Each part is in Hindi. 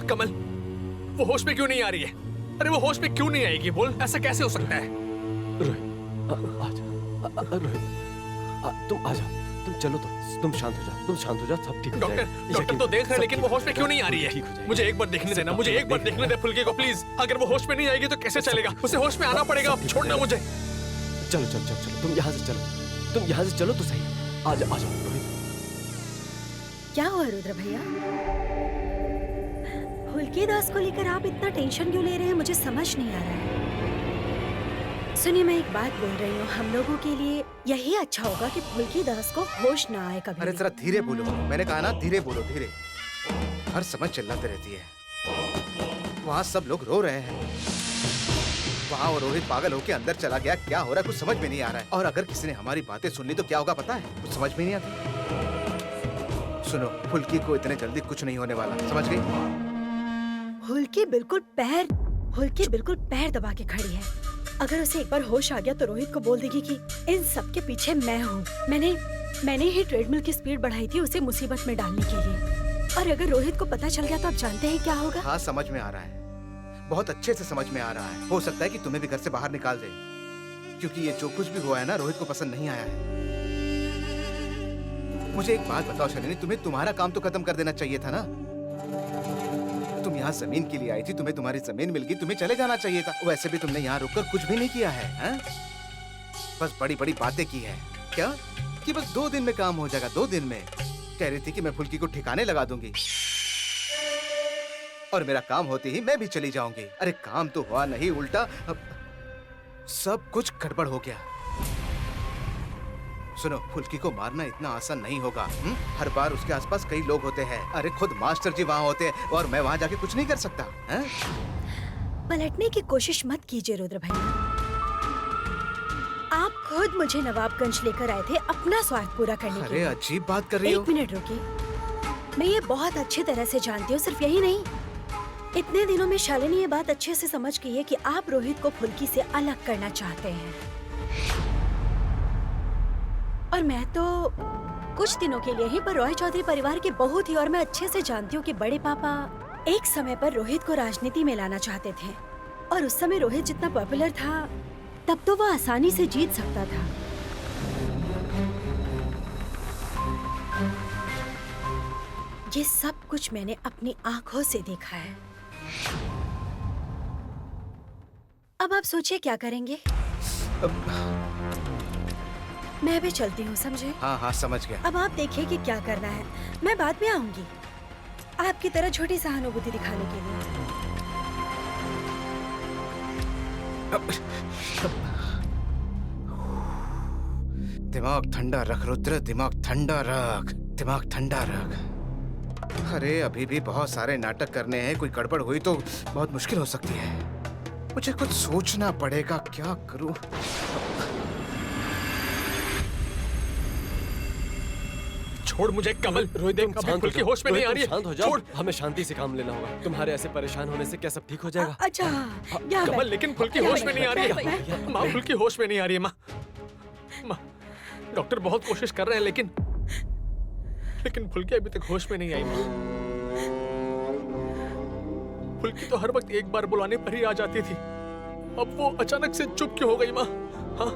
कमल, वो होश में क्यों नहीं आ रही है? अरे वो होश में क्यों नहीं आएगी? बोल, ऐसा कैसे हो सकता है? रोहित आजा, रोहित तुम आ जाओ, तुम चलो तो, तुम शांत हो जाओ, तुम शांत हो जाओ, सब ठीक हो जाएगा। डॉक्टर तो देख रहे हैं, लेकिन वो होश में क्यों नहीं आ रही है? मुझे एक बार देखने देना, मुझे एक बार देखने दे फुल्की को प्लीज। अगर वो होश में नहीं आएगी तो कैसे चलेगा? उसे होश में आना पड़ेगा, छोड़ना मुझे। चलो चलो चलो चलो, तुम यहाँ से चलो, तुम यहाँ से चलो तो सही। आ जाओ रोहित। क्या हुआ रुद्र भैया? फुल्की दास को लेकर आप इतना टेंशन क्यों ले रहे हैं? मुझे समझ नहीं आ रहा है। सुनिए, मैं एक बात बोल रही हूँ, हम लोगों के लिए यही अच्छा होगा कि फुल्की दास को होश ना आए कभी। अरे जरा धीरे बोलो, मैंने कहा ना धीरे बोलो, धीरे। हर समय चिल्लाते रहती है। वहाँ सब लोग रो रहे हैं। वहाँ वो रोहित पागल होके अंदर चला गया, क्या हो रहा है कुछ समझ में नहीं आ रहा है। और अगर किसी ने हमारी बातें सुन ली तो क्या होगा पता है? कुछ समझ में नहीं आती। सुनो, फुल्की को इतने जल्दी कुछ नहीं होने वाला, समझ गई? फुल्की बिल्कुल पैर दबा के खड़ी है। अगर उसे एक बार होश आ गया तो रोहित को बोल देगी कि इन सब के पीछे मैं हूँ। मैंने ही ट्रेडमिल की स्पीड बढ़ाई थी उसे मुसीबत में डालने के लिए। और अगर रोहित को पता चल गया तो आप जानते हैं क्या होगा? हाँ, समझ में आ रहा है, बहुत अच्छे से समझ में आ रहा है। हो सकता है कि तुम्हें भी घर से बाहर निकाल दे, क्योंकि ये जो कुछ भी हुआ है ना, रोहित को पसंद नहीं आया है। मुझे एक बात बताओ शालिनी, तुम्हें तुम्हारा काम तो खत्म कर देना चाहिए था ना। तुम यहाँ जमीन के लिए आई थी, तुम्हें तुम्हारी जमीन मिल गई, तुम्हें चले जाना चाहिए था। वैसे भी तुमने यहाँ रुककर कुछ भी नहीं किया है, हैं? बस बड़ी बड़ी बातें की है। क्या कि बस 2 दिन में काम हो जाएगा? 2 दिन में कह रही थी कि मैं फुल्की को ठिकाने लगा दूंगी और मेरा काम होते ही मैं भी चली जाऊंगी। अरे काम तो हुआ नहीं, उल्टा सब कुछ गड़बड़ हो गया। सुनो, फुल्की को मारना इतना आसान नहीं होगा। हर बार उसके आसपास कई लोग होते हैं। अरे खुद मास्टर जी वहाँ होते हैं और मैं वहाँ जाके कुछ नहीं कर सकता। पलटने की कोशिश मत कीजिए रुद्र भैया। आप खुद मुझे नवाबगंज लेकर आए थे अपना स्वार्थ पूरा करने के लिए। अरे अजीब बात कर रही हो। 1 मिनट रुकिए, मैं ये बहुत अच्छी तरह से जानती हूँ। सिर्फ यही नहीं, इतने दिनों में शालिनी ये बात अच्छे से समझ गई है कि आप रोहित को फुल्की से अलग करना चाहते हैं। और मैं तो कुछ दिनों के लिए ही पर रॉय चौधरी परिवार की बहू थी और मैं अच्छे से जानती हूँ कि बड़े पापा एक समय पर रोहित को राजनीति में लाना चाहते थे। और उस समय रोहित जितना पॉपुलर था तब तो वो आसानी से जीत सकता था। ये सब कुछ मैंने अपनी आंखों से देखा है। अब आप सोचिए क्या करेंगे? मैं भी चलती हूँ, समझे? हाँ हाँ, समझ गया। अब आप देखिए कि क्या करना है। मैं बाद में आऊंगी आपकी तरह छोटी सहानुभूति दिखाने के लिए। दिमाग ठंडा रख रुद्र, दिमाग ठंडा रख, दिमाग ठंडा रख। अरे अभी भी बहुत सारे नाटक करने हैं, कोई गड़बड़ हुई तो बहुत मुश्किल हो सकती है। मुझे कुछ सोचना पड़ेगा, क्या करूं? छोड़ मुझे कमल। रोहित फुल्की होश में नहीं आ रही है। शांत हो जाओ, हमें शांति से काम लेना होगा। तुम्हारे ऐसे परेशान होने से क्या सब ठीक हो जाएगा? अच्छा कमल, लेकिन फुल्की होश में नहीं आ रही है। माँ, फुल्की होश में नहीं आ रही है। माँ, डॉक्टर बहुत कोशिश कर रहे हैं, लेकिन फुल्की अभी तक होश में नहीं आई। माँ, फुल्की तो हर वक्त एक बार बुलाने पर ही आ जाती थी, अब वो अचानक से चुप क्यों हो गई? माँ, हाँ,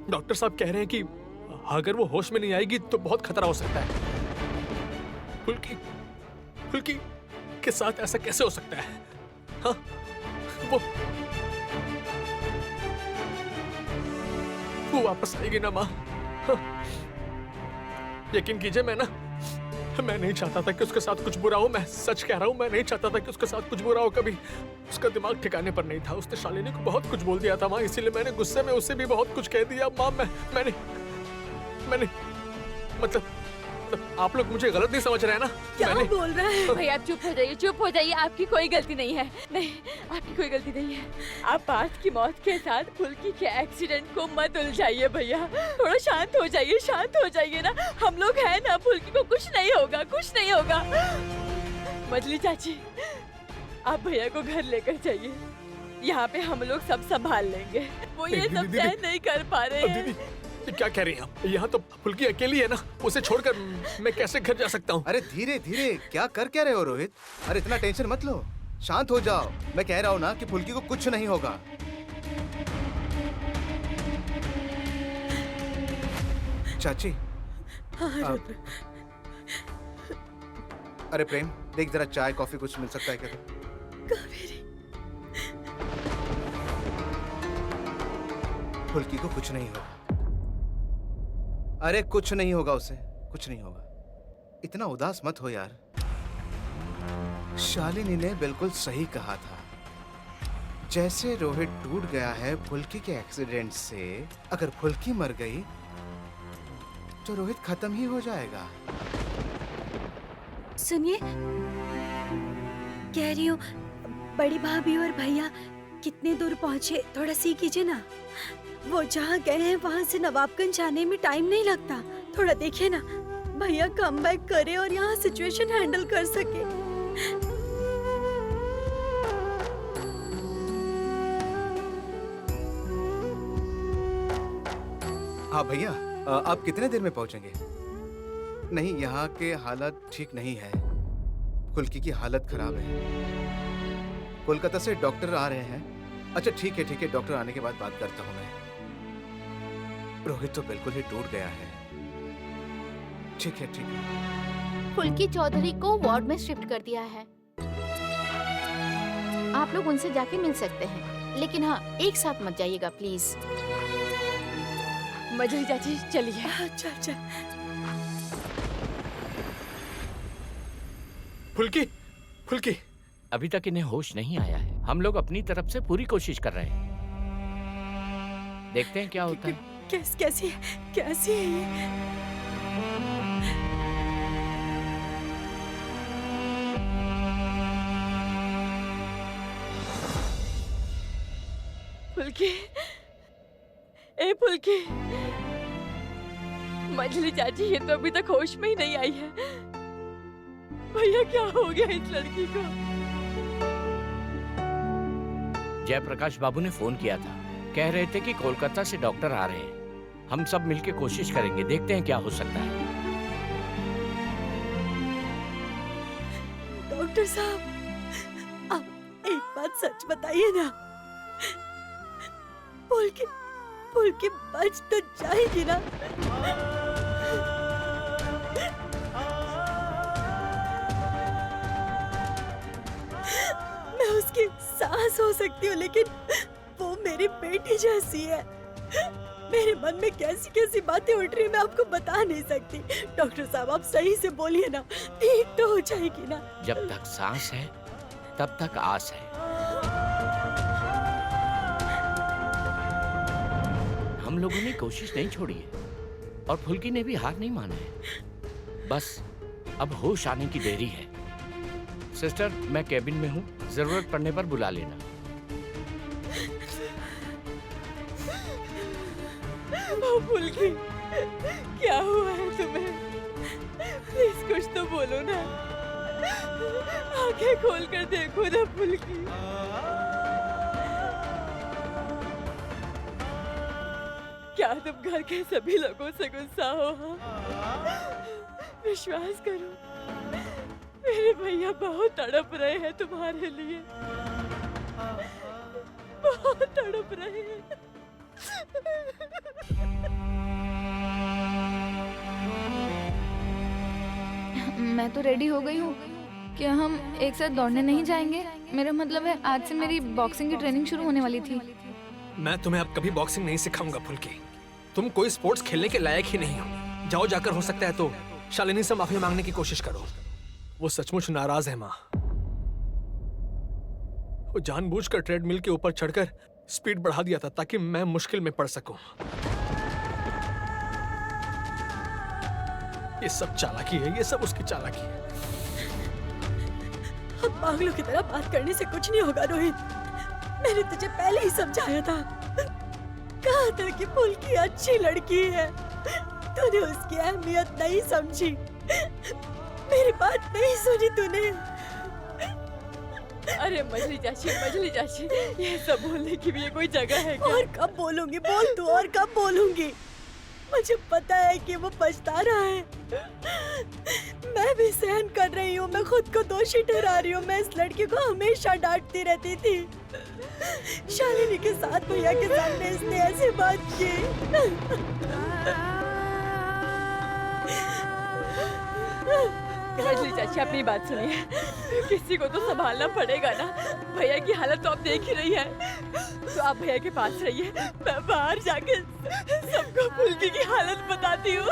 डॉक्टर साहब कह रहे हैं कि अगर वो होश में नहीं आएगी तो बहुत खतरा हो सकता है। फुल्की के साथ ऐसा कैसे हो सकता है? हाँ, वो वापस आएगी ना माँ? हाँ, यकीन कीजिए, मैं नहीं चाहता था कि उसके साथ कुछ बुरा हो। मैं सच कह रहा हूँ, मैं नहीं चाहता था कि उसके साथ कुछ बुरा हो कभी। उसका दिमाग ठिकाने पर नहीं था। उसने शालिनी को बहुत कुछ बोल दिया था माँ, इसीलिए मैंने गुस्से में उसे भी बहुत कुछ कह दिया। माँ, मैंने मतलब आप लोग मुझे गलत नहीं समझ रहे हैं ना? क्या बोल रहा है? भैया आप चुप हो जाइए, आपकी कोई गलती नहीं है। नहीं, आपकी कोई गलती नहीं है। आप पार्थ की मौत के साथ फुल्की के एक्सीडेंट को मत उलझाइए भैया। थोड़ा शांत हो जाइए ना। हम लोग हैं ना, फुल्की को कुछ नहीं होगा। मजली चाची, आप भैया को घर लेकर जाइए। यहाँ पे हम लोग सब संभाल लेंगे। वो ये सब सहन नहीं कर पा रहे हैं। ये क्या कह रही हैं आप? यहाँ तो फुल्की अकेली है ना, उसे छोड़कर मैं कैसे घर जा सकता हूँ? अरे धीरे धीरे, क्या कर क्या रहे हो रोहित? अरे इतना टेंशन मत लो, शांत हो जाओ। मैं कह रहा हूँ ना कि फुल्की को कुछ नहीं होगा। चाची। अरे प्रेम, देख जरा चाय कॉफी कुछ मिल सकता है क्या? फुल्की को कुछ नहीं होगा। अरे कुछ नहीं होगा उसे, कुछ नहीं होगा। इतना उदास मत हो यार। शालिनी ने बिल्कुल सही कहा था। जैसे रोहित टूट गया है फुल्की के एक्सीडेंट से, अगर फुल्की मर गई तो रोहित खत्म ही हो जाएगा। सुनिए, कह रही हूँ बड़ी भाभी और भैया कितने दूर पहुँचे, थोड़ा सी कीजिए ना। वो जहाँ गए हैं वहाँ से नवाबगंज जाने में टाइम नहीं लगता। थोड़ा देखिए ना, भैया कम बैक करे और यहाँ सिचुएशन हैंडल कर सके। हाँ भैया, आप कितने देर में पहुंचेंगे? नहीं, यहाँ के हालत ठीक नहीं है। फुल्की की हालत खराब है। कोलकाता से डॉक्टर आ रहे हैं। अच्छा ठीक है, डॉक्टर आने के बाद बात करता हूँ मैं। रोहित तो बिल्कुल ही टूट गया है। ठीक है। फुल्की चौधरी को वार्ड में शिफ्ट कर दिया है। आप लोग उनसे जाके मिल सकते हैं, लेकिन हाँ, एक साथ मत जाइएगा प्लीज। मजली चाची चलिए। अच्छा। फुल्की अभी तक इन्हें होश नहीं आया है। हम लोग अपनी तरफ से पूरी कोशिश कर रहे हैं, देखते हैं क्या होता है। कैसी है ये? फुल्की, ए फुल्की, मजली चाची ये तो अभी तक होश में ही नहीं आई है। भैया क्या हो गया इस लड़की को? जयप्रकाश बाबू ने फोन किया था, कह रहे थे कि कोलकाता से डॉक्टर आ रहे हैं। हम सब मिलके कोशिश करेंगे, देखते हैं क्या हो सकता है। डॉक्टर साहब, आप एक बात सच बताइए ना, फुल्की बच तो जाएगी ना? मैं उसकी सास हो सकती हूँ, लेकिन वो मेरी बेटी जैसी है। मेरे मन में कैसी कैसी बातें उठ रही है, मैं आपको बता नहीं सकती। डॉक्टर साहब, आप सही से बोलिए ना, ठीक तो हो जाएगी ना? जब तक सांस है तब तक आस है। हम लोगों ने कोशिश नहीं छोड़ी है और फुल्की ने भी हार नहीं माना है। बस अब होश आने की देरी है। सिस्टर, मैं कैबिन में हूँ, जरूरत पड़ने पर बुला लेना। फुल्की, क्या हुआ है तुम्हें? प्लीज कुछ तो बोलो ना, आंखें खोल कर देखो ना फुल्की। क्या तुम घर के सभी लोगों से गुस्सा हो? विश्वास करो, मेरे भैया बहुत तड़प रहे हैं तुम्हारे लिए, बहुत तड़प रहे हैं। मैं तो रेडी हो गई हूँ। क्या हम एक साथ दौड़ने नहीं जाएंगे? मेरा मतलब है, आज से मेरी बॉक्सिंग की ट्रेनिंग शुरू होने वाली थी। मैं तुम्हें अब कभी बॉक्सिंग नहीं सिखाऊंगा फुल्की। तुम कोई स्पोर्ट्स खेलने के लायक ही नहीं हो। जाओ, जाकर हो सकता है तो शालिनी से माफी मांगने की कोशिश करो। वो सचमुच नाराज है माँ। वो जानबूझकर ट्रेडमिल के ऊपर चढ़कर स्पीड बढ़ा दिया था ताकि मैं मुश्किल में पड़ सकूं। ये सब चालाकी है, ये सब उसकी चालाकी है। अब पागलों की तरह बात करने से कुछ नहीं होगा रोहित। मैंने तुझे पहले ही समझाया था, कहा था कि फुल्की अच्छी लड़की है। तूने उसकी अहमियत नहीं समझी, मेरी बात नहीं सुनी तूने। अरे मजली चाची, ये सब बोलने की भी ये कोई जगह है क्या? और कब बोलूंगी? बोल तू, और कब बोलूंगी? मुझे पता है कि वो पछता रहा है। मैं भी सहन कर रही हूँ, मैं खुद को दोषी ठहरा रही हूँ। मैं इस लड़की को हमेशा डांटती रहती थी। शालिनी के साथ भैया के सामने इसने ऐसी बात की। रजनी चाची, अपनी बात सुनिए। किसी को तो संभालना पड़ेगा ना। भैया की हालत तो आप देख ही रही है। तो आप भैया के पास रहिए, मैं बाहर जाके सबको फुल्की की हालत बताती हूँ।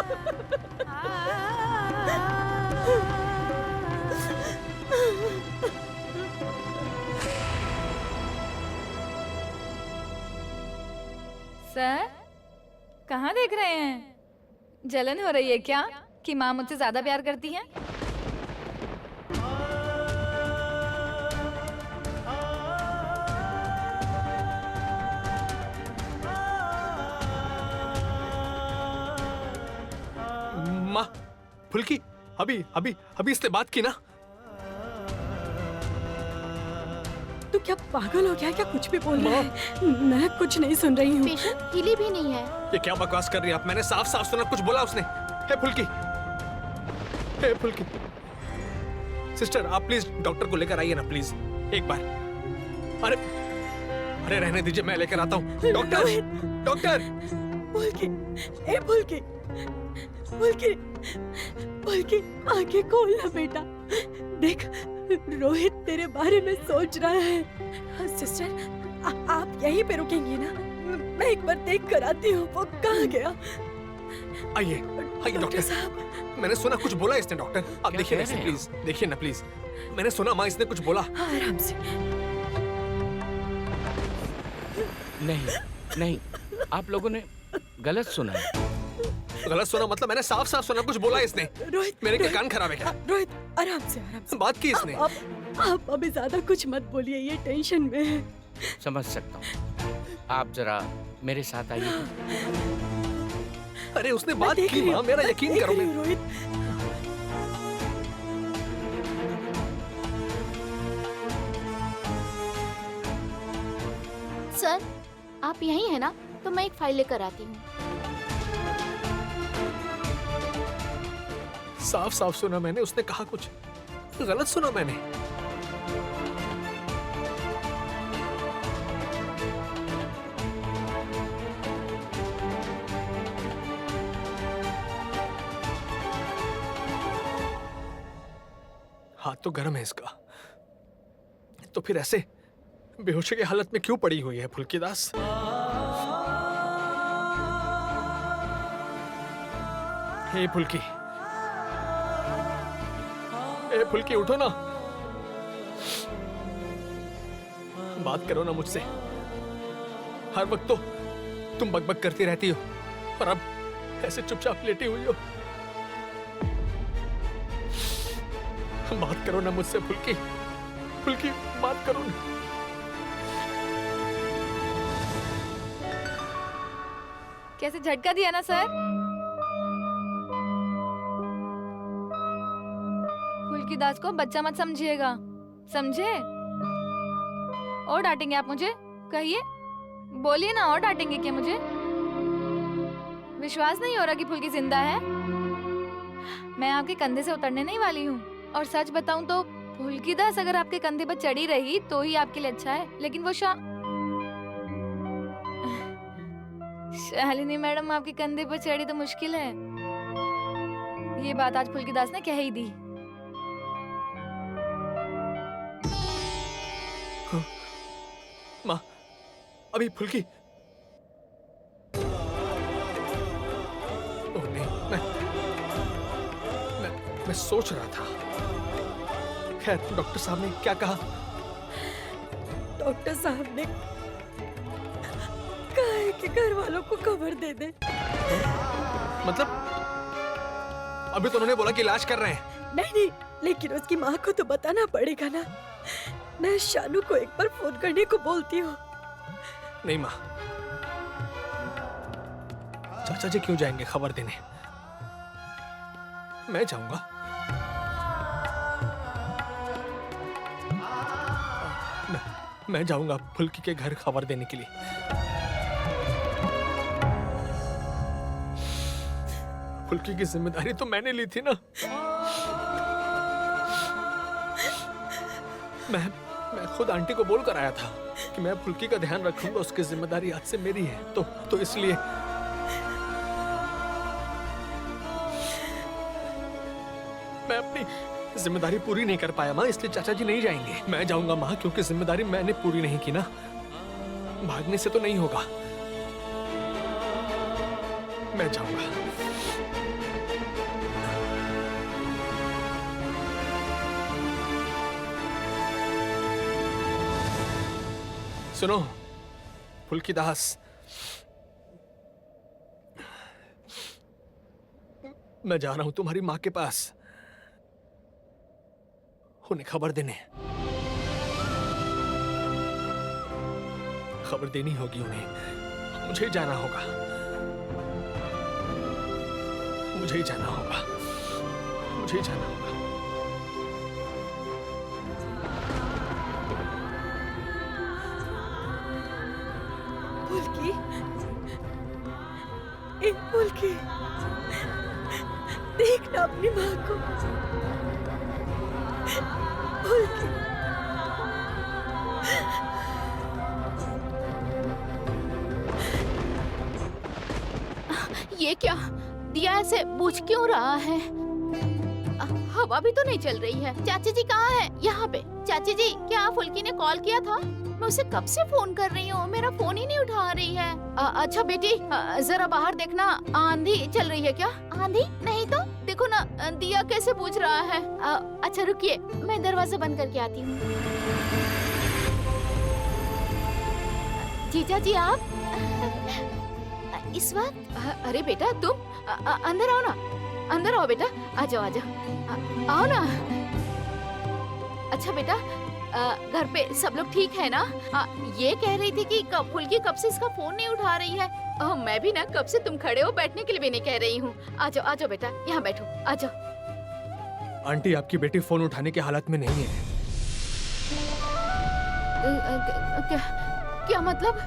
सर, कहाँ देख रहे हैं? जलन हो रही है क्या कि माँ मुझसे ज्यादा प्यार करती है? माँ, फुल्की, अभी अभी अभी इसने बात की ना। तू क्या पागल हो गया क्या? कुछ भी बोल रहा है। मैं कुछ नहीं सुन रही हूँ। पेशेंट हिली भी नहीं है। ये क्या बकवास कर रही है आप? मैंने साफ साफ सुना, कुछ बोला उसने। हे फुल्की, हे फुल्की, सिस्टर आप प्लीज डॉक्टर को लेकर आइए ना प्लीज, एक बार। अरे अरे रहने दीजिए, मैं लेकर आता हूँ। Doctor, doctor. फुल्की, ए फुल्की, फुल्की, फुल्की, आंखें खोल ना बेटा। देख, रोहित तेरे बारे में सोच रहा है। सिस्टर, आप यहीं पे रुकेंगी ना? मैं एक बार देख कर आती हूँ वो कहाँ गया। आइए आइए डॉक्टर साहब। मैंने सुना कुछ बोला इसने। डॉक्टर आप क्या देखिए कह ना इसे रहे हैं प्लीज, देखिए ना प्लीज। मैंने सुना माँ, इसने कुछ बोला। आराम से। नहीं नहीं, आप लोगों ने गलत सुना है। गलत सुना मतलब? मैंने साफ साफ सुना, कुछ बोला इसने। रोहित, मेरे क्या रोहित, कान खराब है क्या? रोहित, आराम से, आराम से। बात की इसने। आप अभी ज्यादा कुछ मत बोलिए, ये टेंशन में है। समझ सकता हूँ। आप जरा मेरे साथ आइए। अरे उसने मैं बात देख की रही माँ, हूँ, मेरा मैं यकीन देख करो। रही हूँ, रोहित। सर, आप यहीं है ना? तो मैं एक फाइल लेकर आती हूँ। साफ साफ सुना मैंने, उसने कहा कुछ। गलत सुना मैंने। हाथ तो गर्म है इसका, तो फिर ऐसे बेहोशी की हालत में क्यों पड़ी हुई है फुल्कीदास? हे फुल्की, ए फुल्की उठो ना, बात करो ना मुझसे। हर वक्त तो तुम बकबक करती रहती हो और अब ऐसे चुपचाप लेटी हुई हो। बात करो ना मुझसे फुल्की, फुल्की बात करो ना। कैसे झटका दिया ना सर? फुल्की दास को बच्चा मत समझिएगा, समझे? और डांटेंगे आप मुझे? कहिए, बोलिए ना, और डांटेंगे क्या मुझे? विश्वास नहीं हो रहा कि फुल्की जिंदा है? मैं आपके कंधे से उतरने नहीं वाली हूँ। और सच बताऊं तो फुल्की दास अगर आपके कंधे पर चढ़ी रही तो ही आपके लिए अच्छा है, लेकिन वो शालिनी मैडम आपके कंधे पर चढ़ी तो मुश्किल है। ये बात आज फुल्की दास ने कह ही दी। माँ, अभी फुल्की। ओह नहीं, मैं सोच रहा था। खैर, डॉक्टर साहब ने क्या कहा? डॉक्टर साहब ने कहा है कि घर वालों को खबर दे दे। मतलब अभी तो उन्होंने बोला कि इलाज कर रहे हैं। नहीं नहीं, लेकिन उसकी माँ को तो बताना पड़ेगा ना। मैं शानू को एक बार फोन करने को बोलती हूँ। नहीं माँ, चाचा जी क्यों जाएंगे खबर देने? मैं जाऊंगा। मैं जाऊंगा फुल्की के घर खबर देने के लिए। फुल्की की जिम्मेदारी तो मैंने ली थी ना। मैं खुद आंटी को बोल कर आया था कि मैं फुल्की का ध्यान रखूंगा, उसकी जिम्मेदारी आज से मेरी है। तो इसलिए मैं अपनी जिम्मेदारी पूरी नहीं कर पाया माँ, इसलिए चाचा जी नहीं जाएंगे। मैं जाऊंगा माँ, क्योंकि जिम्मेदारी मैंने पूरी नहीं की ना। भागने से तो नहीं होगा, मैं जाऊंगा। सुनो फुल्की दास, मैं जा रहा हूं तुम्हारी माँ के पास, उन्हें खबर देने। खबर देनी होगी उन्हें, मुझे जाना होगा, मुझे जाना होगा, मुझे जाना होगा। फुल्की, ए फुल्की, देखना अपनी माँ को। फुल्की, ये क्या? दिया ऐसे बुझ क्यों रहा है? हवा भी तो नहीं चल रही है। चाची जी कहाँ है? यहाँ पे। चाची जी, क्या फुल्की ने कॉल किया था? मैं उसे कब से फोन कर रही हूँ, मेरा फोन ही नहीं उठा रही है। अच्छा बेटी, जरा बाहर देखना, आंधी चल रही है क्या? आंधी नहीं तो देखो ना, दिया कैसे बुझ रहा है। अच्छा रुकिए, मैं दरवाजा बंद करके आती हूँ। जीजा जी आप इस वक्त? अरे बेटा तुम अंदर आओ ना, अंदर आओ बेटा, आ जाओ आ जाओ, आओ ना। अच्छा बेटा, घर पे सब लोग ठीक है ना? ये कह रही थी कि फुल्की कब से इसका फोन नहीं उठा रही है। मैं भी ना कब से तुम खड़े हो, बैठने के लिए भी नहीं कह रही हूँ। आ जाओ बेटा, यहाँ बैठो, आ जाओ। आंटी, आपकी बेटी फोन उठाने की हालत में नहीं है। क्या मतलब?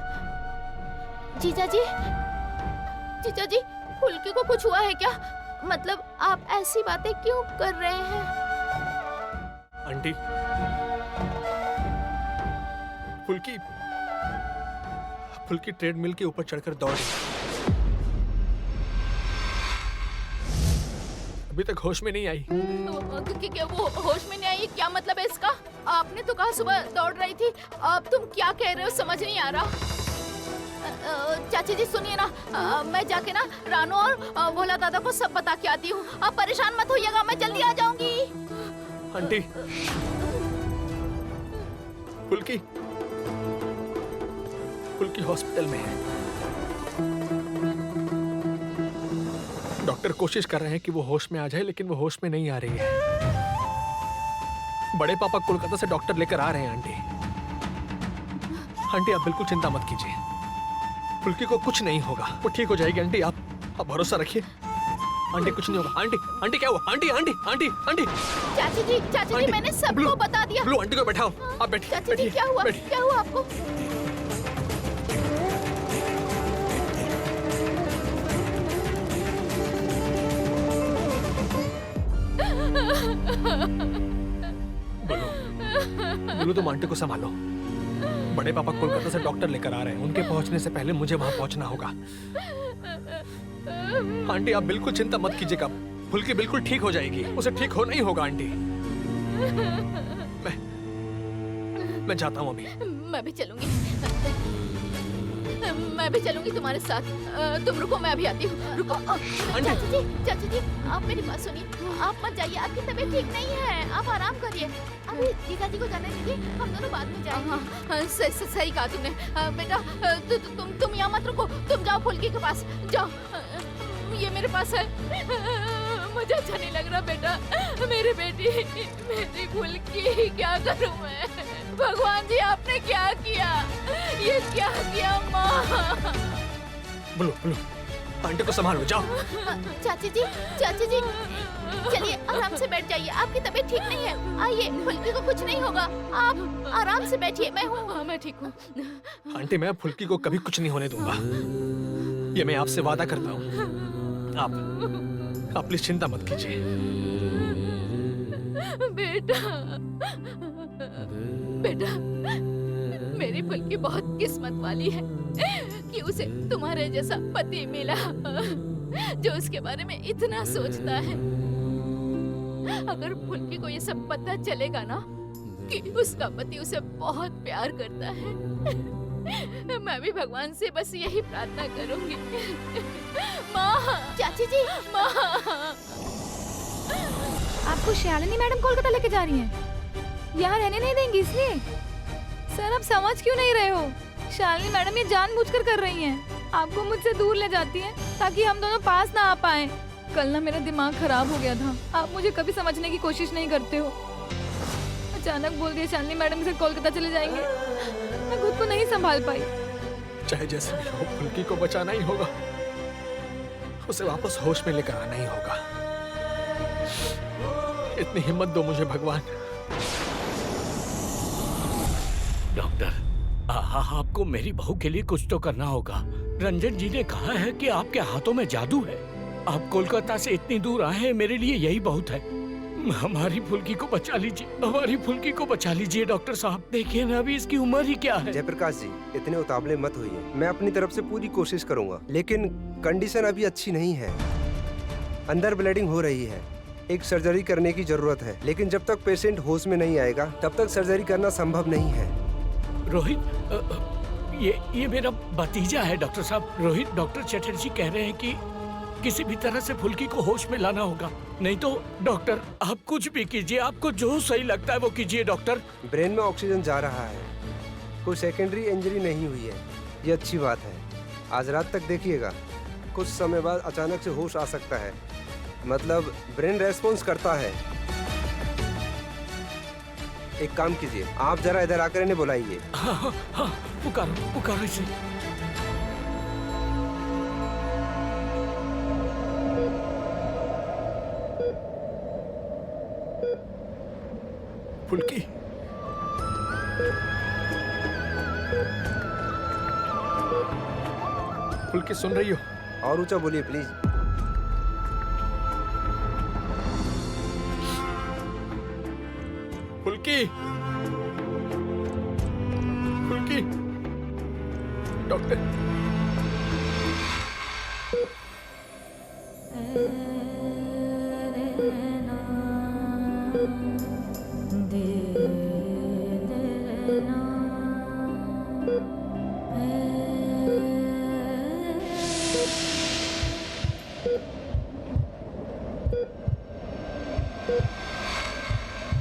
जीजा जी, जीजा जी, फुल्की को कुछ हुआ है क्या? मतलब आप ऐसी बातें क्यों कर रहे हैं? आंटी, फुल्की ट्रेडमिल के ऊपर चढ़कर दौड़ रही, अभी तक होश में नहीं आई। क्या वो होश में नहीं आई? क्या मतलब है इसका? आपने तो कहा सुबह दौड़ रही थी, अब तुम क्या कह रहे हो समझ नहीं आ रहा। चाची जी सुनिए ना, मैं जाके ना रानू और भोला दादा को सब बता के आती हूँ। आप परेशान मत होइएगा, मैं जल्दी आ जाऊंगी। आंटी, फुल्की हॉस्पिटल में है। डॉक्टर कोशिश कर रहे हैं कि वो होश में आ जाए, लेकिन वो होश में नहीं आ रही है। बड़े पापा कोलकाता से डॉक्टर लेकर आ रहे हैं आंटी। आंटी आप बिल्कुल चिंता मत कीजिए, फुल्की को कुछ नहीं होगा, वो ठीक हो जाएगी। आंटी आप भरोसा रखिए, आंटी कुछ नहीं होगा। आंटी क्या हुआ? आंटी चाची जी मैंने सबको बता दिया। ब्लू, आंटी को बैठाओ, आप बैठिए। चाची जी क्या हुआ आपको? बोलो तुम आंटी को संभालो। बड़े पापा कोलकाता से डॉक्टर लेकर आ रहे हैं, उनके पहुंचने से पहले मुझे वहां पहुंचना होगा। आंटी आप बिल्कुल चिंता मत कीजिएगा, फुल्की बिल्कुल ठीक हो जाएगी, उसे ठीक होना ही होगा। आंटी मैं जाता हूँ अभी। मैं भी चलूंगी तुम्हारे साथ। तुम रुको, मैं अभी आती हूँ। रुको। चाची जी आप मेरी बात सुनिए, आप मत जाइए, आपकी तबीयत ठीक नहीं है, आप आराम करिए। अभी जीजा जी को जाने दीजिए, हम दोनों बाद में जाएंगे। सही कहा तुमने। बेटा तुम यहाँ मत रुको, तुम जाओ फुल्की के पास जाओ, ये मेरे पास है। मुझे अच्छा नहीं लग रहा बेटा, मेरी बेटी, मेरी फुल्की, क्या करूं मैं? भगवान जी आपने क्या किया? ये क्या किया माँ? बोलो आंटी को संभालो, जाओ। चाची जी चलिए आराम से बैठ जाइए, आपकी तबीयत ठीक नहीं है। आइए, फुल्की को कुछ नहीं होगा, आप आराम से बैठिए। मैं हूँ, मैं ठीक हूँ। आंटी मैं फुल्की को कभी कुछ नहीं होने दूंगा, ये मैं आपसे वादा करता हूँ। आप आप प्लीज चिंता मत कीजिए। बेटा बेटा, मेरी फुल्की बहुत किस्मत वाली है कि उसे तुम्हारे जैसा पति मिला जो उसके बारे में इतना सोचता है। अगर फुल्की को ये सब पता चलेगा ना कि उसका पति उसे बहुत प्यार करता है, मैं भी भगवान से बस यही प्रार्थना करूंगी। माँ, चाची जी, माँ, आपको शालिनी मैडम कोलकाता लेके जा रही हैं? यहाँ रहने नहीं देंगी इसलिए? सर आप समझ क्यों नहीं रहे हो? शालिनी मैडम ये जानबूझकर कर रही हैं। आपको मुझसे दूर ले जाती हैं ताकि हम दोनों पास ना आ पाएं। कल ना मेरा दिमाग खराब हो गया था। आप मुझे कभी समझने की कोशिश नहीं करते हो। अचानक बोल दिया शालिनी मैडम से कोलकाता चले जाएंगे। मैं खुद को नहीं संभाल पाई। चाहे जैसे भी हो, फुल्की को बचाना ही होगा, उसे वापस होश में लेकर आना ही होगा। इतनी हिम्मत दो मुझे भगवान। डॉक्टर, आपको मेरी बहू के लिए कुछ तो करना होगा। रंजन जी ने कहा है कि आपके हाथों में जादू है। आप कोलकाता से इतनी दूर आए हैं, मेरे लिए यही बहुत है। हमारी फुल्की को बचा लीजिए, हमारी फुल्की को बचा लीजिए डॉक्टर साहब। देखिए ना अभी इसकी उम्र ही क्या है। जयप्रकाश जी, इतने उतावले मत होइए। मैं अपनी तरफ से पूरी कोशिश करूंगा, लेकिन कंडीशन अभी अच्छी नहीं है। अंदर ब्लीडिंग हो रही है, एक सर्जरी करने की जरूरत है। लेकिन जब तक पेशेंट होश में नहीं आएगा तब तक सर्जरी करना संभव नहीं है। रोहित, ये मेरा भतीजा है डॉक्टर साहब। रोहित, डॉक्टर चटर्जी कह रहे हैं कि किसी भी तरह से फुल्की को होश में लाना होगा। नहीं तो डॉक्टर आप कुछ भी कीजिए, आपको जो सही लगता है वो कीजिए डॉक्टर। ब्रेन में ऑक्सीजन जा रहा है, कोई सेकेंडरी इंजरी नहीं हुई है, ये अच्छी बात है। आज रात तक देखिएगा, कुछ समय बाद अचानक से होश आ सकता है। मतलब ब्रेन रेस्पॉन्स करता है। एक काम कीजिए, आप जरा इधर आकर इन्हें बुलाइए। हाँ, पुकारो पुकारो इसे। फुल्की, फुल्की सुन रही हो? और ऊंचा बोलिए प्लीज। फुल्की, फुल्की, डॉक्टर।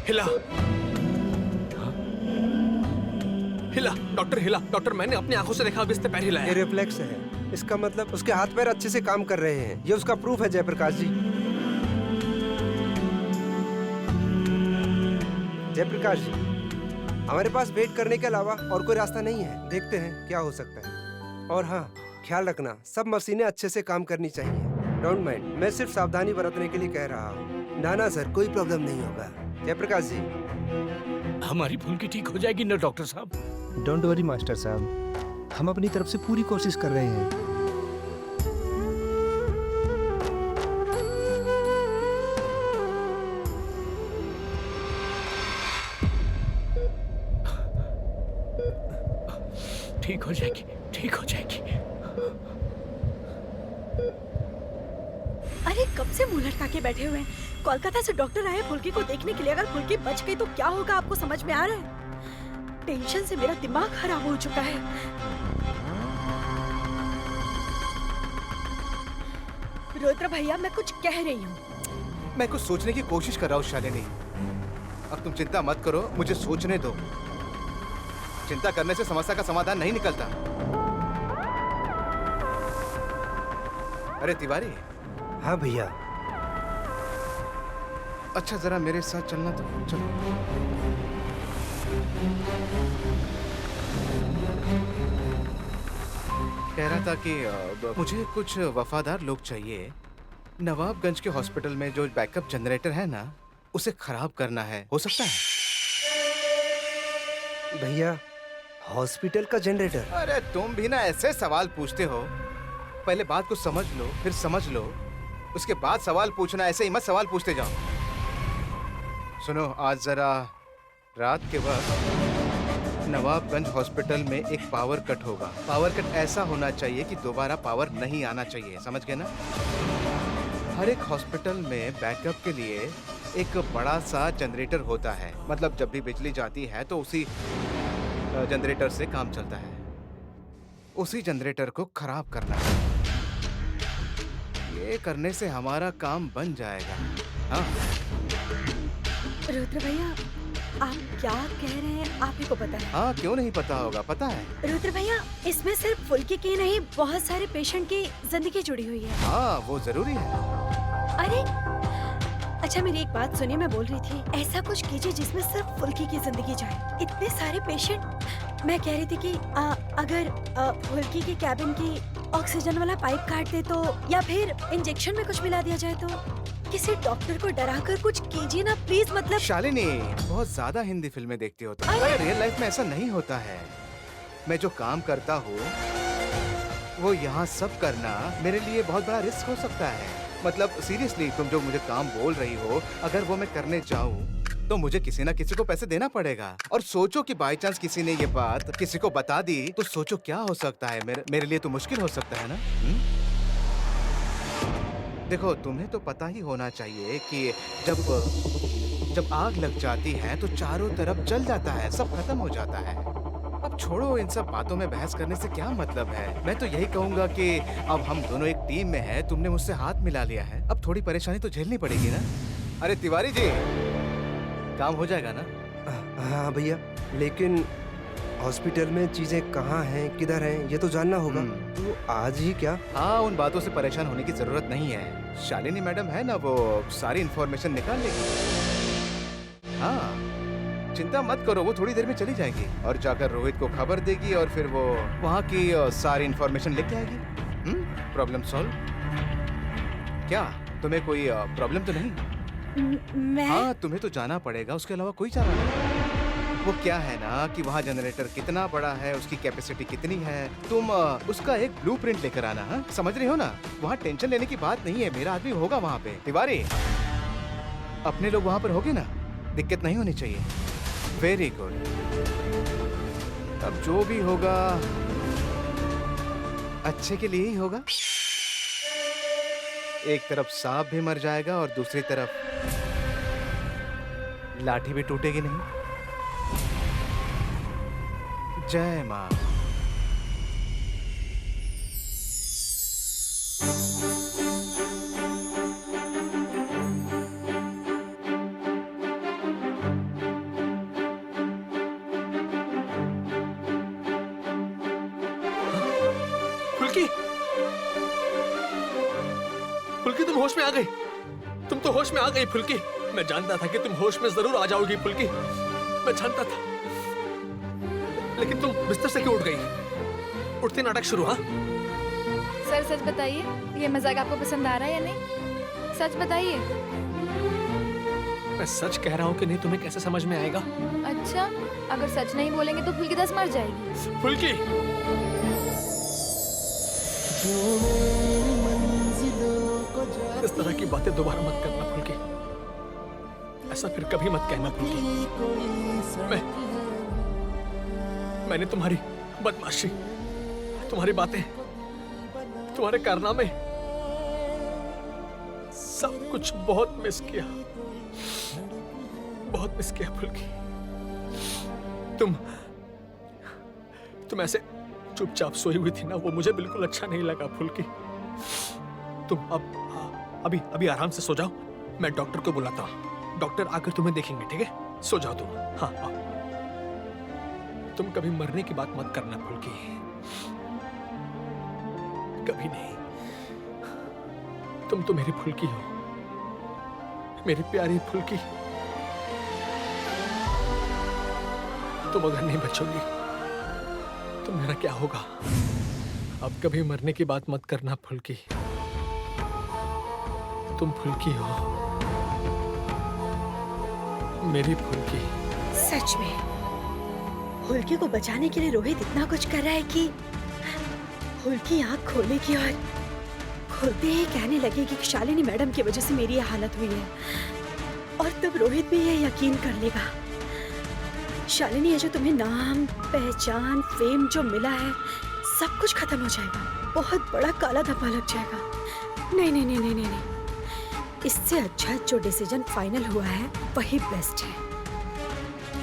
हिला, हिला डॉक्टर, हिला डॉक्टर। मैंने अपनी आंखों से देखा, अब इसने पैर हिलाया। ये रिफ्लेक्स है, इसका मतलब उसके हाथ पैर अच्छे से काम कर रहे हैं। ये उसका प्रूफ है जयप्रकाश जी। जयप्रकाश जी, हमारे पास वेट करने के अलावा और कोई रास्ता नहीं है। देखते हैं क्या हो सकता है। और हाँ, ख्याल रखना, सब मशीनें अच्छे से काम करनी चाहिए। डोंट माइंड, मैं सिर्फ सावधानी बरतने के लिए कह रहा हूँ। ना सर, कोई प्रॉब्लम नहीं होगा। जयप्रकाश जी, हमारी फुल्की ठीक हो जाएगी ना डॉक्टर साहब? डोंट वरी मास्टर साहब, हम अपनी तरफ से पूरी कोशिश कर रहे हैं। ठीक हो जाएगी, ठीक हो जाएगी। अरे कब से मुंह लटका के बैठे हुए हैं? कोलकाता से डॉक्टर आए फुल्की को देखने के लिए। अगर फुल्की बच गई तो क्या होगा, आपको समझ में आ रहा है? टेंशन से मेरा दिमाग खराब हो चुका है। रुद्र भैया, मैं कुछ कह रही हूँ। मैं कुछ सोचने की कोशिश कर रहा हूँ शालिनी। अब तुम चिंता मत करो, मुझे सोचने दो। चिंता करने से समस्या का समाधान नहीं निकलता। अरे तिवारी। हाँ भैया। अच्छा, जरा मेरे साथ चलना तो। चलो। कह रहा था कि मुझे कुछ वफादार लोग चाहिए। नवाबगंज के हॉस्पिटल में जो बैकअप जनरेटर है ना, उसे खराब करना है। हो सकता है? भैया, हॉस्पिटल का जनरेटर? अरे तुम भी ना ऐसे सवाल पूछते हो। पहले बात को समझ लो, फिर समझ लो। उसके बाद सवाल पूछना, ऐसे ही मत सवाल पूछते जाओ। सुनो, आज जरा रात के वक्त नवाबगंज हॉस्पिटल में एक पावर कट होगा। पावर कट ऐसा होना चाहिए कि दोबारा पावर नहीं आना चाहिए, समझ गए ना? हर एक हॉस्पिटल में बैकअप के लिए एक बड़ा सा जनरेटर होता है। मतलब जब भी बिजली जाती है तो उसी जनरेटर से काम चलता है। उसी जनरेटर को खराब करना है। ये करने से हमारा काम बन जाएगा। हाँ। रुद्र भैया, आप क्या कह रहे हैं, आप ही को पता है। हाँ, क्यों नहीं पता होगा, पता है। रुद्र भैया, इसमें सिर्फ फुल्की की नहीं, बहुत सारे पेशेंट की जिंदगी जुड़ी हुई है। हाँ, वो जरूरी है। अरे अच्छा, मेरी एक बात सुनिए, मैं बोल रही थी ऐसा कुछ कीजिए जिसमें सिर्फ फुल्की की जिंदगी जाए। इतने सारे पेशेंट। मैं कह रही थी कि अगर फुल्की के कैबिन की ऑक्सीजन वाला पाइप काट दे तो, या फिर इंजेक्शन में कुछ मिला दिया जाए तो। किसी डॉक्टर को डराकर कुछ कीजिए ना प्लीज। मतलब शालिनी, बहुत ज्यादा हिंदी फिल्में देखती हो तुम। अरे रियल लाइफ में ऐसा नहीं होता है। मैं जो काम करता हूँ वो यहाँ सब करना मेरे लिए बहुत बड़ा रिस्क हो सकता है। मतलब सीरियसली, तुम जो मुझे काम बोल रही हो, अगर वो मैं करने जाऊँ तो मुझे किसी ना किसी को पैसे देना पड़ेगा। और सोचो कि बाई चांस किसी ने ये बात किसी को बता दी तो सोचो क्या हो सकता है। मेरे लिए तो मुश्किल हो सकता है ना। देखो, तुम्हें तो पता ही होना चाहिए कि जब आग लग जाती है तो चारों तरफ जल जाता है, सब खत्म हो जाता है। अब छोड़ो, इन सब बातों में बहस करने से क्या मतलब है। मैं तो यही कहूंगा कि अब हम दोनों एक टीम में हैं। तुमने मुझसे हाथ मिला लिया है, अब थोड़ी परेशानी तो झेलनी पड़ेगी ना। अरे तिवारी जी, काम हो जाएगा ना? हाँ भैया, लेकिन हॉस्पिटल में चीजें कहाँ हैं, किधर हैं, ये तो जानना होगा। तो आज ही क्या? हाँ, उन बातों से परेशान होने की जरूरत नहीं है। शालिनी मैडम है ना, वो सारी इंफॉर्मेशन निकाल लेगी। हाँ, चिंता मत करो, वो थोड़ी देर में चली जाएगी और जाकर रोहित को खबर देगी और फिर वो वहाँ की सारी इंफॉर्मेशन लेके आएगी। Problem solve. क्या तुम्हें कोई प्रॉब्लम तो नहीं? मैं हाँ, तुम्हें तो जाना पड़ेगा, उसके अलावा कोई चारा नहीं। वो क्या है ना कि वहाँ जनरेटर कितना बड़ा है, उसकी कैपेसिटी कितनी है, तुम उसका एक ब्लूप्रिंट लेकर आना। हाँ, समझ रही हो ना? वहाँ टेंशन लेने की बात नहीं है, मेरा आदमी होगा वहाँ पे। तिवारी, अपने लोग वहाँ पर होगे ना, दिक्कत नहीं होनी चाहिए। Very good. अब जो भी होगा अच्छे के लिए ही होगा। एक तरफ सांप भी मर जाएगा और दूसरी तरफ लाठी भी टूटेगी नहीं। जय मां। फुल्की, फुल्की तुम होश में आ गई। तुम तो होश में आ गई फुल्की। मैं जानता था कि तुम होश में जरूर आ जाओगी फुल्की, मैं जानता था। लेकिन तुम बिस्तर से क्यों उठ गई? उठते नाटक शुरू। हाँ सर सच बताइए, ये मजाक आपको पसंद आ रहा है या नहीं? सच बताइए। मैं सच कह रहा हूँ कि नहीं, तुम्हें कैसे समझ में आएगा? अच्छा, अगर सच नहीं बोलेंगे तो फुल्की 10 मर जाएगी। फुल्की, इस तरह की बातें दोबारा मत करना फुल्की। ऐसा फिर कभी मत कहना फुल्की। मैंने तुम्हारी बदमाशी, तुम्हारी बातें, तुम्हारे कारनामे, सब कुछ बहुत मिस किया, बहुत मिस किया फुल्की। तुम ऐसे चुपचाप सोई हुई थी ना, वो मुझे बिल्कुल अच्छा नहीं लगा फुल्की। तुम अभी आराम से सो जाओ, मैं डॉक्टर को बुलाता हूँ। डॉक्टर आकर तुम्हें देखेंगे, ठीक है? सो जाओ तुम। हाँ, तुम कभी मरने की बात मत करना फुल्की, कभी नहीं। तुम तो मेरी फुल्की हो, मेरी प्यारी फुल्की। तुम अगर नहीं बचोगी तो मेरा क्या होगा? अब कभी मरने की बात मत करना फुल्की। तुम फुल्की हो, मेरी फुल्की। सच में फुल्की को बचाने के लिए रोहित इतना कुछ कर रहा है कि फुल्की आँख खोलेगी और खुलते ही कहने लगेगी कि शालिनी मैडम की वजह से मेरी ये हालत हुई है, और तब रोहित भी ये यकीन कर लेगा। शालिनी, ये जो तुम्हें नाम, पहचान, फेम जो मिला है, सब कुछ खत्म हो जाएगा, बहुत बड़ा काला धब्बा लग जाएगा। नहीं नहीं नहीं नहीं नहीं, नहीं। इससे अच्छा जो डिसीजन फाइनल हुआ है वही बेस्ट है।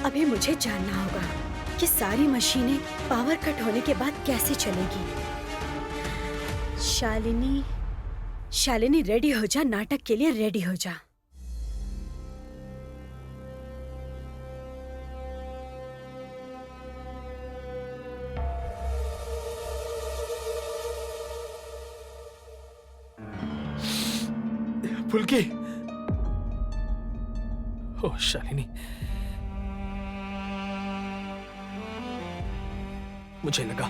अभी मुझे जानना होगा कि सारी मशीनें पावर कट होने के बाद कैसे चलेगी। शालिनी, शालिनी रेडी हो जा, नाटक के लिए रेडी हो जा। फुल्की, ओह शालिनी, मुझे लगा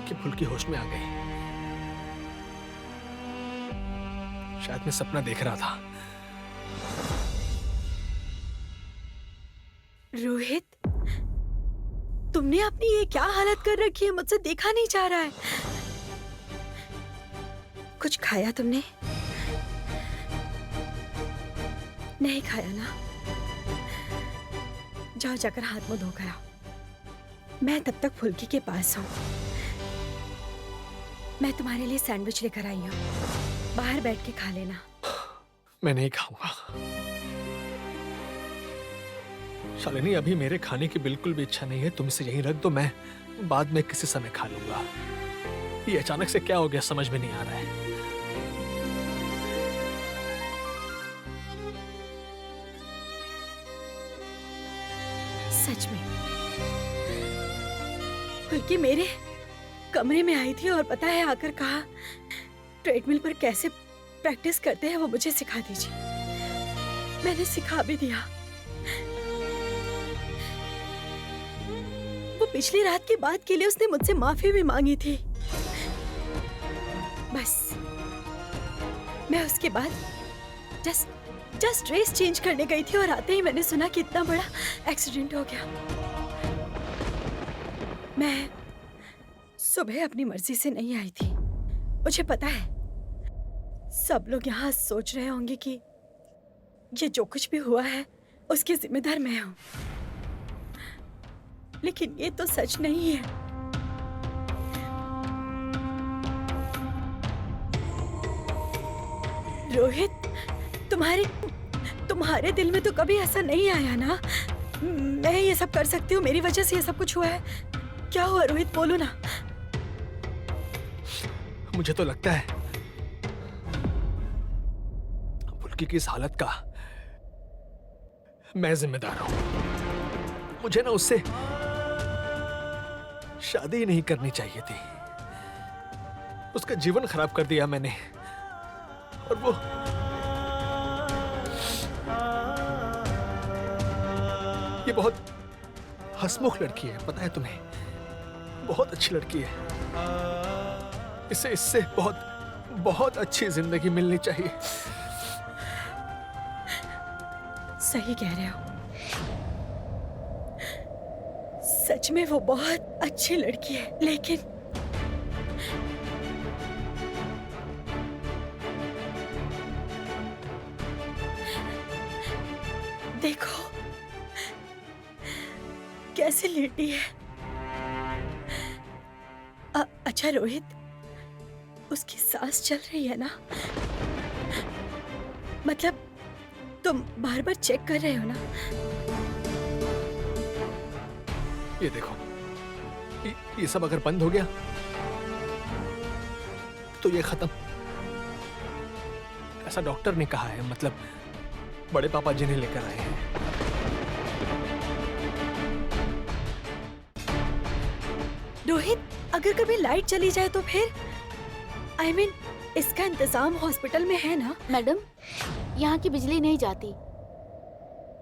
कि फुल्की होश में आ गई। शायद मैं सपना देख रहा था। रोहित, तुमने अपनी ये क्या हालत कर रखी है? मुझसे देखा नहीं जा रहा है। कुछ खाया तुमने? नहीं खाया ना? जाओ जाकर हाथ मुंह धोकर आओ। मैं तब तक फुल्की के पास हूँ। मैं तुम्हारे लिए सैंडविच लेकर आई हूँ, बाहर बैठ के खा लेना। मैं नहीं खाऊंगा शालिनी, अभी मेरे खाने की बिल्कुल भी इच्छा नहीं है। तुम इसे यहीं रख दो, मैं बाद में किसी समय खा लूंगा। ये अचानक से क्या हो गया समझ में नहीं आ रहा है। सच में फुल्की मेरे कमरे में आई थी और पता है आकर कहा ट्रेडमिल पर कैसे प्रैक्टिस करते हैं वो मुझे सिखा दीजिए। मैंने सिखा भी दिया। वो पिछली रात की बात के लिए उसने मुझसे माफी भी मांगी थी। बस मैं उसके बाद जस्ट ड्रेस चेंज करने गई थी और आते ही मैंने सुना कि इतना बड़ा एक्सीडेंट हो गया। मैं सुबह अपनी मर्जी से नहीं आई थी। मुझे पता है सब लोग यहाँ सोच रहे होंगे कि ये जो कुछ भी हुआ है उसकी जिम्मेदार मैं हूं, लेकिन ये तो सच नहीं है। रोहित, तुम्हारे दिल में तो कभी ऐसा नहीं आया ना मैं ये सब कर सकती हूँ, मेरी वजह से ये सब कुछ हुआ है? क्या हुआ रोहित, बोलो ना। मुझे तो लगता है फुल्की की इस हालत का मैं जिम्मेदार हूं। मुझे ना उससे शादी ही नहीं करनी चाहिए थी। उसका जीवन खराब कर दिया मैंने। और वो ये बहुत हंसमुख लड़की है, पता है तुम्हें? बहुत अच्छी लड़की है। इससे बहुत अच्छी जिंदगी मिलनी चाहिए। सही कह रहे हो, सच में वो बहुत अच्छी लड़की है, लेकिन देखो कैसे लेटी है। अच्छा रोहित, उसकी सांस चल रही है ना? मतलब तुम बार बार चेक कर रहे हो ना? ये देखो, ये सब अगर बंद हो गया तो ये खत्म। ऐसा डॉक्टर ने कहा है, मतलब बड़े पापा जी ने लेकर आए हैं। रोहित, अगर कभी लाइट चली जाए तो फिर? I mean, इसका इंतजाम हॉस्पिटल में है ना? मैडम, यहाँ की बिजली नहीं जाती,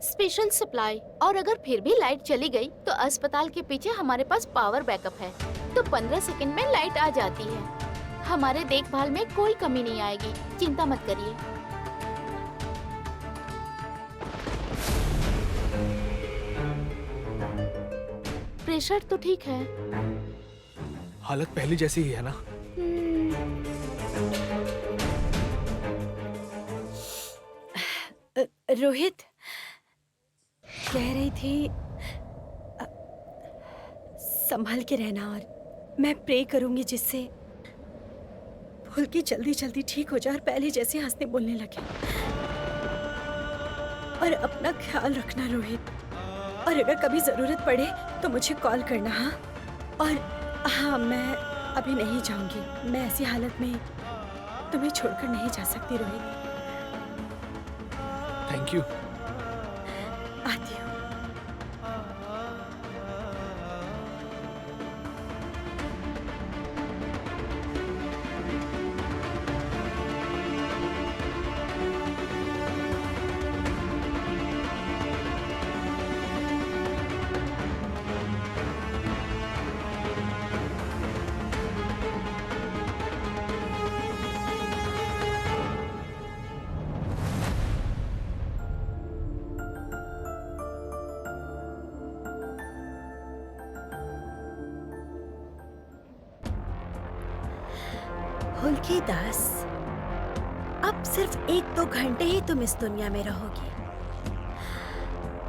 स्पेशल सप्लाई। और अगर फिर भी लाइट चली गई तो अस्पताल के पीछे हमारे पास पावर बैकअप है, तो 15 सेकंड में लाइट आ जाती है। हमारे देखभाल में कोई कमी नहीं आएगी, चिंता मत करिए। प्रेशर तो ठीक है। हालत पहले जैसी ही है ना? रोहित कह रही थी संभल के रहना और मैं प्रे करूंगी जिससे फुल्की जल्दी जल्दी ठीक हो जाए और पहले जैसे हंसने बोलने लगे। और अपना ख्याल रखना रोहित, और अगर कभी जरूरत पड़े तो मुझे कॉल करना। हाँ, और हाँ, मैं अभी नहीं जाऊंगी। मैं ऐसी हालत में तुम्हें छोड़कर नहीं जा सकती रोहित। Thank you. आती हूँ। हुल्की दास, अब सिर्फ 1-2 घंटे ही तुम इस दुनिया में रहोगी।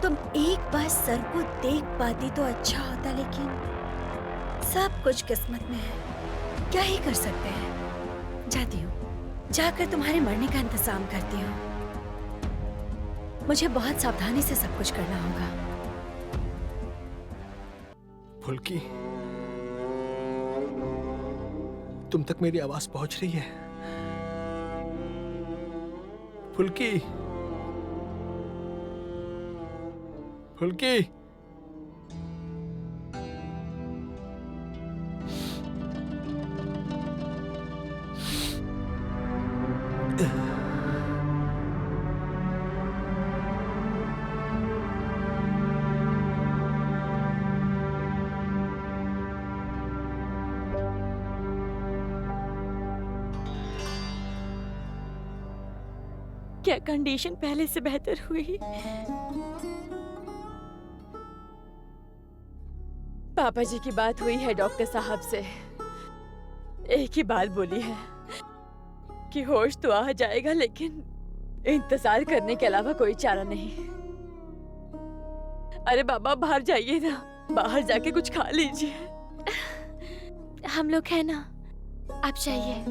तुम एक बार सर को देख पाती तो अच्छा होता, लेकिन सब कुछ किस्मत में है। क्या ही कर सकते हैं। जाती हूँ, जाकर तुम्हारे मरने का इंतजाम करती हूँ। मुझे बहुत सावधानी से सब कुछ करना होगा। फुल्की, तुम तक मेरी आवाज पहुंच रही है? फुल्की, फुल्की, क्या कंडीशन पहले से बेहतर हुई? पापा जी की बात हुई है डॉक्टर साहब से। एक ही बात बोली है कि होश तो आ जाएगा, लेकिन इंतजार करने के अलावा कोई चारा नहीं। अरे बाबा, बाहर जाइए ना, बाहर जाके कुछ खा लीजिए। हम लोग हैं ना, आप जाइए।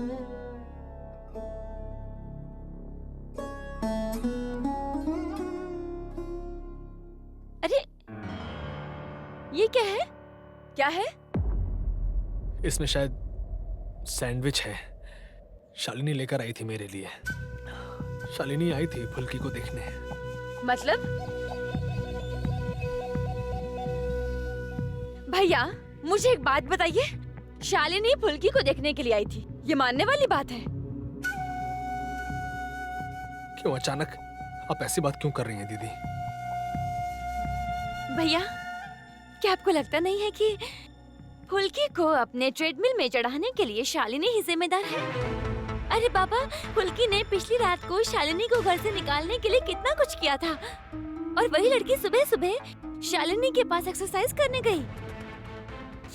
अरे ये क्या है? क्या है? इसमें शायद सैंडविच है। शालिनी लेकर आई थी मेरे लिए। शालिनी आई थी फुल्की को देखने। मतलब? भैया, मुझे एक बात बताइए, शालिनी फुल्की को देखने के लिए आई थी, ये मानने वाली बात है? क्यों अचानक आप ऐसी बात क्यों कर रही हैं दीदी? भैया, क्या आपको लगता नहीं है कि फुल्की को अपने ट्रेडमिल में चढ़ाने के लिए शालिनी ही जिम्मेदार है? अरे बाबा, फुल्की ने पिछली रात को शालिनी को घर से निकालने के लिए कितना कुछ किया था, और वही लड़की सुबह सुबह शालिनी के पास एक्सरसाइज करने गई।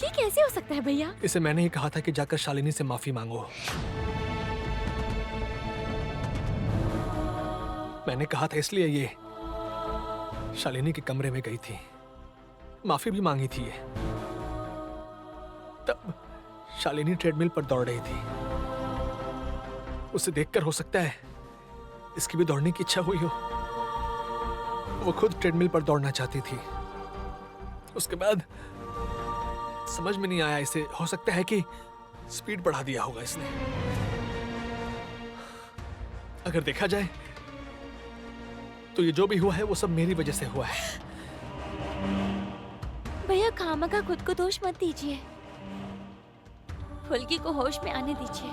ये कैसे हो सकता है भैया? इसे मैंने ही कहा था कि जाकर शालिनी से माफी मांगो। मैंने कहा था, इसलिए ये शालिनी के कमरे में गई थी, माफी भी मांगी थी ये। तब शालिनी ट्रेडमिल पर दौड़ रही थी। उसे देखकर हो सकता है इसकी भी दौड़ने की इच्छा हुई हो। वो खुद ट्रेडमिल पर दौड़ना चाहती थी। उसके बाद समझ में नहीं आया इसे, हो सकता है कि स्पीड बढ़ा दिया होगा इसने। अगर देखा जाए तो ये जो भी हुआ है वो सब मेरी वजह से हुआ है। भैया, खामखा खुद को दोष मत दीजिए, फुल्की को होश में आने दीजिए।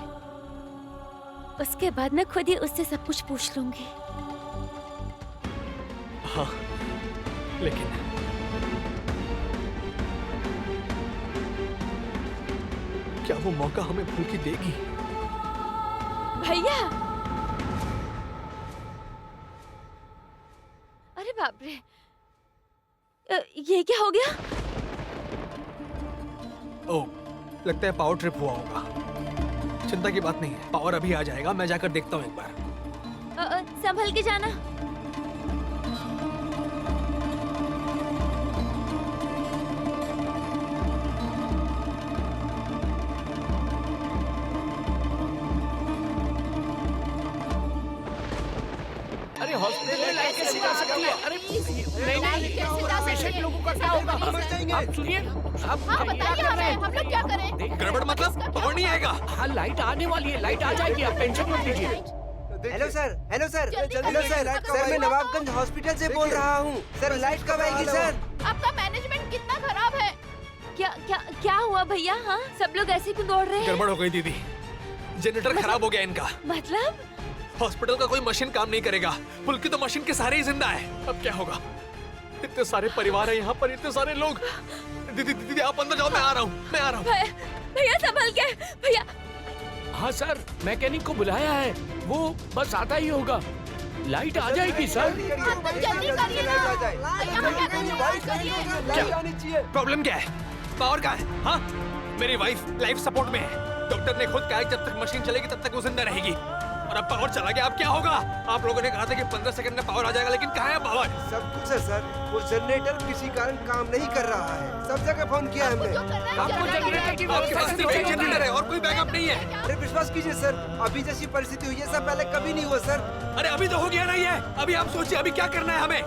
उसके बाद मैं खुद ही उससे सब कुछ पूछ लूंगी। हाँ, लेकिन क्या वो मौका हमें फुल्की देगी? भैया, अरे बाप रे, ये क्या हो गया? ओह, लगता है पावर ट्रिप हुआ होगा। चिंता की बात नहीं है, पावर अभी आ जाएगा। मैं जाकर देखता हूँ एक बार। संभल के जाना। अरे हॉस्पिटल में लाइट कैसे जा सकती है? अरे नहीं लाइट कैसे जा सकती पेशेंट है? लोगों का क्या होगा? मर जाएंगे। आप सुनिए, आप हाँ क्या बताइए कर रहे हैं? हम लोग क्या करें? गड़बड़ मतलब पावर नहीं आएगा। हाँ लाइट आने वाली है, लाइट आ जाएगी, आप टेंशन मत लीजिए। हेलो सर, हेलो सर, जल्दी हेलो करिए, सर, लाइट कब सर मैं आएगी? नवाबगंज हॉस्पिटल से बोल रहा हूँ। सर लाइट कब आएगी सर? आपका मैनेजमेंट कितना खराब है। क्या क्या क्या हुआ भैया? हाँ सब लोग ऐसे क्यों दौड़ रहे हैं? गड़बड़ हो गई दीदी, जनरेटर खराब हो गया इनका। मतलब हॉस्पिटल का कोई मशीन काम नहीं करेगा। पुलकी तो मशीन के सारे ही जिंदा है। अब क्या होगा? इतने सारे परिवार है यहाँ पर, इतने सारे लोग। दीदी दीदी आप अंदर जाओ, मैं आ रहा हूँ, मैं आ रहा हूँ। भैया संभल के भैया। हाँ सर, मैकेनिक को बुलाया है, वो बस आता ही होगा। लाइट आ जाएगी सर। जल्दी करिए ना। भैया हम क्या करें? बात करिए। लाइट आनी चाहिए। प्रॉब्लम क्या है? पावर कहाँ है? हाँ, मेरी वाइफ लाइफ सपोर्ट में है। डॉक्टर ने खुद कहा है जब तक मशीन चलेगी तब तक वो जिंदा रहेगी। और अब पावर चला गया, अब क्या होगा? आप लोगों ने कहा था कि 15 सेकंड में पावर आ जाएगा, लेकिन कहाँ है पावर? सब कुछ है सर, वो जनरेटर किसी कारण काम नहीं कर रहा है। सब जगह फोन किया है जो हमने। करना है आपको जनरेटर की आपके पास सिर्फ एक जनरेटर है और कोई बैकअप नहीं है। अरे विश्वास कीजिए सर, अभी जैसी परिस्थिति हुई है सब पहले कभी नहीं हुआ सर। अरे अभी तो हो गया ना ये। अभी आप सोचिए अभी क्या करना है हमें।